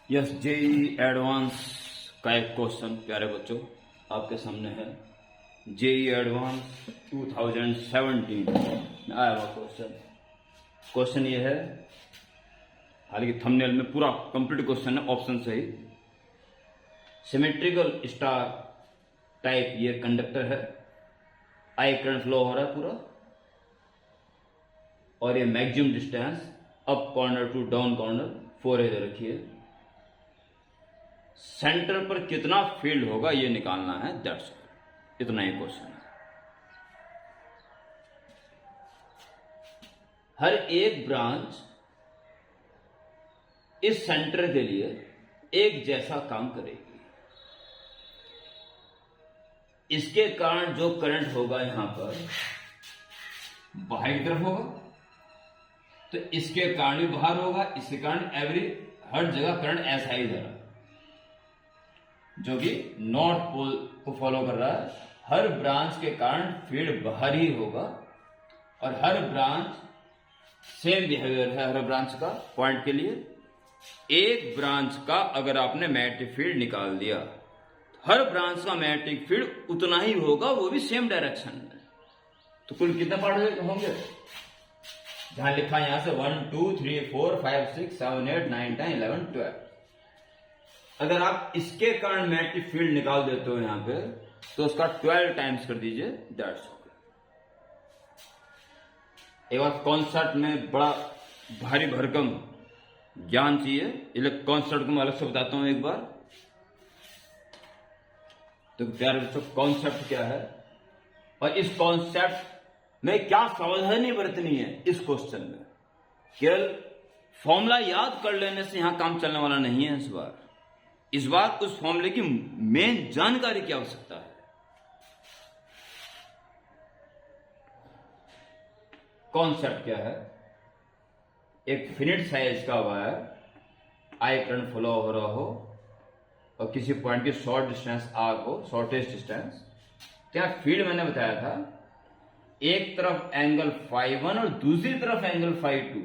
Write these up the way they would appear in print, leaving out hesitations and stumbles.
Yes, JEE advance का एक question प्यारे बच्चों आपके सामने है। जेई एडवांस 2017 में आया हुआ क्वेश्चन ये है। हालांकि थंबनेल में पूरा कंप्लीट क्वेश्चन है, ऑप्शन सही। सिमेट्रिकल स्टार टाइप ये कंडक्टर है, आई करंट फ्लो हो रहा है पूरा, और ये maximum distance up corner to down corner 4a दे रखी है। सेंटर पर कितना फील्ड होगा ये निकालना है, दैट्स ऑल। इतना ही क्वेश्चन है। हर एक ब्रांच इस सेंटर के लिए एक जैसा काम करेगी। इसके कारण जो करंट होगा यहां पर बाहर की तरफ होगा, तो इसके कारण भी बाहर होगा, इसके कारण हर जगह करंट ऐसा ही जा रहा है, जो कि नॉर्थ पोल को फॉलो कर रहा है। हर ब्रांच के कारण फील्ड बाहर ही होगा, और हर ब्रांच सेम बिहेवियर है हर ब्रांच का पॉइंट के लिए। एक ब्रांच का अगर आपने मैग्नेटिक फील्ड निकाल दिया, हर ब्रांच का मैग्नेटिक फील्ड उतना ही होगा, वो भी सेम डायरेक्शन में। तो कुल कितने पार्ट होंगे? जहां लिखा है यहां से 1 2 3 4 5 6 7 8 9 10 11 12। अगर आप इसके कारण मैग्नेटिक फील्ड निकाल देते हो यहां पे, तो उसका 12 टाइम्स कर दीजिए, दैट्स ऑल। एक बार कॉन्सेप्ट में बड़ा भारी भरकम ज्ञान चाहिए, कॉन्सेप्ट को मैं अलग से बताता हूं एक बार। तो प्यारे बच्चों, कॉन्सेप्ट क्या है और इस कॉन्सेप्ट में क्या सावधानी बरतनी है इस क्वेश्चन में। केवल फॉर्मूला याद कर लेने से यहां काम चलने वाला नहीं है। इस बार उस फॉर्मूले की मेन जानकारी की आवश्यकता है। कॉन्सेप्ट क्या है? एक फिनिट साइज का वायर आई करंट फ्लो हो रहा हो और किसी पॉइंट की शॉर्ट डिस्टेंस आर हो, शॉर्टेस्ट डिस्टेंस। क्या फील्ड मैंने बताया था, एक तरफ एंगल φ1 और दूसरी तरफ एंगल φ2।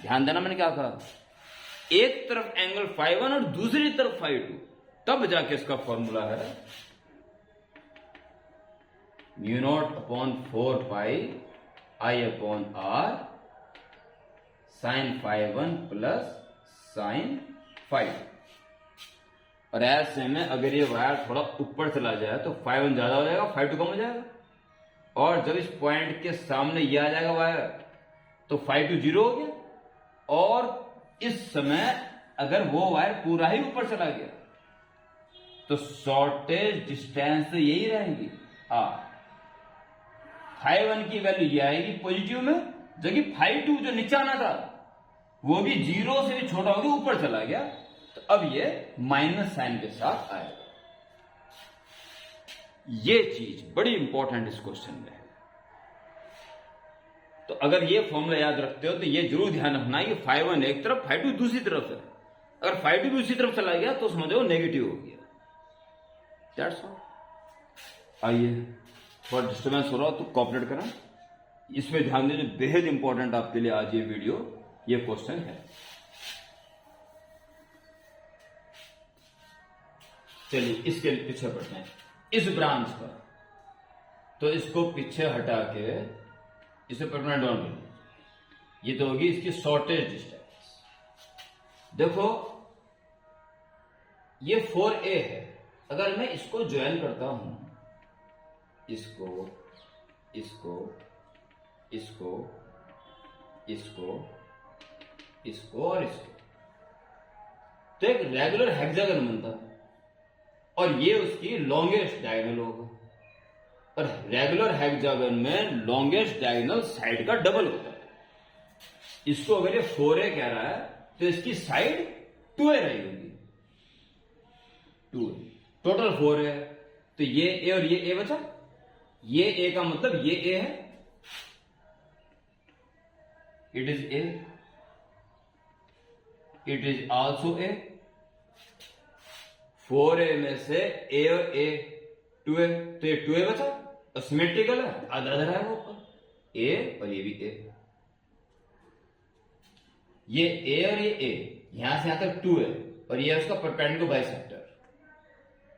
ध्यान देना मैंने क्या कहा, एक तरफ एंगल φ1 और दूसरी तरफ φ2, तब जाके इसका फॉर्मूला है μ0/4π I/r sin φ1 प्लस sin φ2। और ऐसे में अगर ये वायर थोड़ा ऊपर चला जाए तो φ1 ज्यादा हो जाएगा, φ2 कम हो जाएगा। और जब इस पॉइंट के सामने ये आ जाएगा वायर, तो φ2 जीरो हो गया। और इस समय अगर वो वायर पूरा ही ऊपर चला गया, तो शॉर्टेज डिस्टेंस तो यही रहेगी φ1 की वैल्यू ये आएगी पॉजिटिव में, जबकि φ2 जो नीचे आना था वो भी जीरो से भी छोटा होकर ऊपर चला गया, तो अब ये माइनस साइन के साथ आएगा। ये चीज बड़ी इंपॉर्टेंट इस क्वेश्चन में है। तो अगर ये फॉर्मूला याद रखते हो तो ये जरूर ध्यान रखना कि φ1 एक तरफ, φ2 दूसरी तरफ है। अगर φ2 दूसरी तरफ चला गया तो समझो नेगेटिव हो गया, दैट्स ऑल। आइए, थोड़ा डिस्टर्बेंस हो रहा हो तो कॉपरेट करें, इसमें ध्यान दीजिए। बेहद इंपॉर्टेंट आपके लिए आज ये वीडियो, ये क्वेश्चन है। चलिए इसके पीछे बढ़ते हैं। इस ब्रांच का, तो इसको पीछे हटा के इसे पकड़ना डाउन कर, ये तो होगी इसकी शॉर्टेज डिस्टेंस। देखो ये 4a है, अगर मैं इसको ज्वाइन करता हूं, इसको इसको इसको इसको इसको और इसको, तो एक रेगुलर हेक्सागन बनता है, और ये उसकी लॉन्गेस्ट डायगोनल होगा। और रेगुलर हेक्सागन में लॉन्गेस्ट डायगोनल साइड का डबल होता है। इसको अगर ये 4a कह रहा है तो इसकी साइड 2a रहेगी, 2a, टोटल 4a है। तो ये a और ये a बचा, ये a का मतलब ये a है, it is a, it is also a। 4a में से a और a 2a, तो ये 2a बचा, सिमेट्रिकल है, आधा आधा रहेगा ऊपर, a और ये भी a। ये a और ये a यहां से यहां तक 2 है और ये उसका परपेंडिकुलर बाइसेक्टर,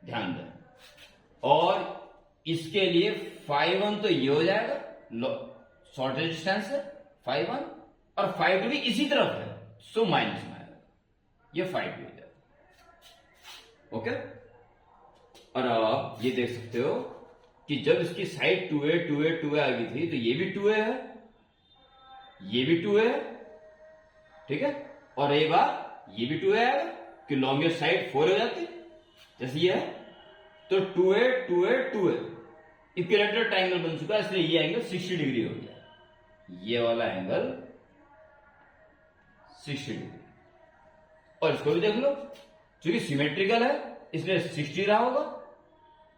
ध्यान दें। और इसके लिए 5-1 तो ये हो जाएगा, शॉर्टेज डिस्टेंस है 5-1, और 5-2 भी इसी तरफ है, सो माइनस में आएगा, ये 5-2 हो जाएगा। ओके, और आप ये देख सकते हो कि जब इसकी साइड 2a 2a 2a आ गई थी तो ये भी 2a है, ये भी 2a है, ठीक है, और एक बार ये भी 2a आएगा कि लॉन्गेस्ट साइड 4 हो जाती जैसे ये है, तो 2a 2a 2a equilateral triangle बन चुका है, इसलिए ये एंगल 60 डिग्री हो गया, ये वाला एंगल 60 डिग्री। और इसको भी देख लो, क्योंकि सिमेट्रिकल है इसलिए 60 रहा होगा,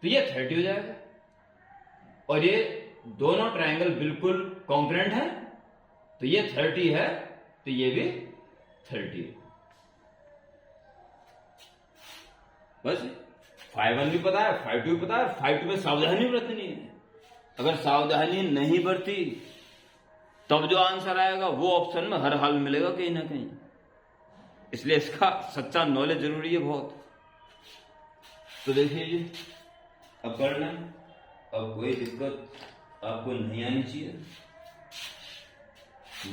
तो ये 30 हो जाएगा। और ये दोनों ट्रायंगल बिल्कुल कॉन्ग्रुएंट है, तो ये 30 है तो ये भी 30 है। बस 5-1 भी पता है, 5-2 भी पता है, 5-2 में सावधानी बरतनी है। अगर सावधानी नहीं बरती तब जो आंसर आएगा वो ऑप्शन में हर हाल मिलेगा कहीं ना कहीं, इसलिए इसका सच्चा नॉलेज जरूरी है बहुत। तो देखिए जी, अब कर लें, अब कोई दिक्कत आपको नहीं आनी चाहिए।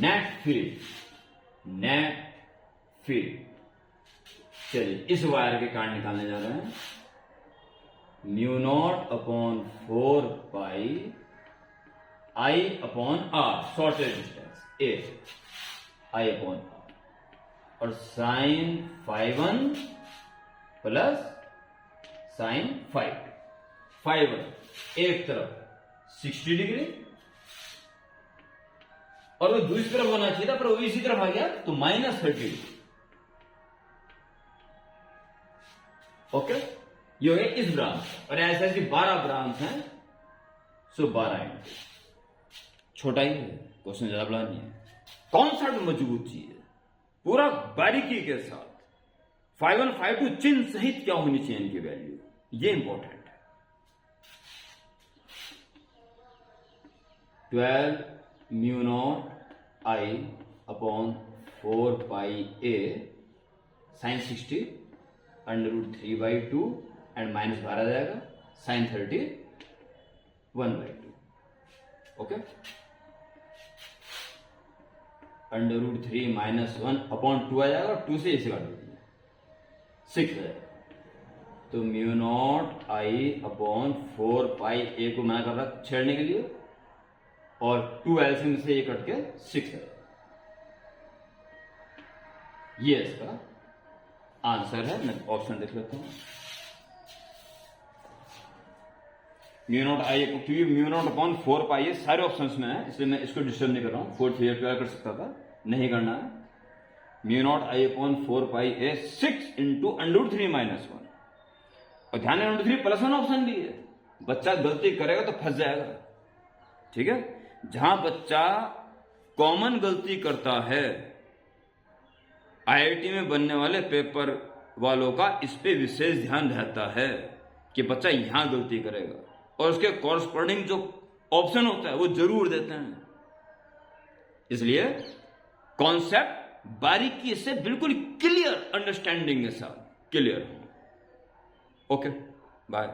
नेट फील्ड, चलिए इस वायर के कारण निकालने जा रहे हैं। μ0/4 पाई I/r, shortage distance a, I/r, और साइन 5-1 प्लस साइन 5-1 एक तरफ 60 डिग्री, और वो दूसरी तरफ होना चाहिए था पर वो इसी तरफ आ गया तो -30 डिग्री। ओके, ये हो गया इस ब्रांच, और ऐसे ऐसी 12 ब्रांच हैं, सो 12 इंटू, छोटा ही है क्वेश्चन, ज्यादा बड़ा नहीं है। कॉन्सेप्ट मजबूत चाहिए पूरा बारीकी के साथ, 5-1 5-2 चिन्ह सहित क्या होनी चाहिए इनकी वैल्यू, ये इंपॉर्टेंट है। 12 μ0 I/4 pi a sine 60 √3/2 and minus बाहर आ जाएगा साइन 30 1/2। ओके, √3 - 1/2 आ जाएगा, 2 से इसे काट दीजिए 6 आ जाएगा। तो μ0 I/4 पाई a को मैंने कर रहा छेड़ने के लिए, और 2 एलसीएम से ये कट के 6 है। ये इसका आंसर है। मैं ऑप्शन देख लेता हूं। μ0 I, क्योंकि μ0/4 पाई है सारे ऑप्शंस में है, इसलिए मैं इसको डिस्टर्ब नहीं कर रहा हूं। 4 3 कर सकता था, नहीं करना है। μ0 I/4 पाई a 6 × √3 - 1, और ध्यान है √3 +1 ऑप्शन भी है। बच्चा गलती करेगा तो फंस जाएगा, ठीक है। जहां बच्चा कॉमन गलती करता है, आईआईटी में बनने वाले पेपर वालों का इस पे विशेष ध्यान रहता है कि बच्चा यहां गलती करेगा, और उसके कॉरस्पॉन्डिंग जो ऑप्शन होता है वो जरूर देते हैं। इसलिए कॉन्सेप्ट बारीकी से बिल्कुल क्लियर अंडरस्टैंडिंग के साथ क्लियर हो। Okay, bye.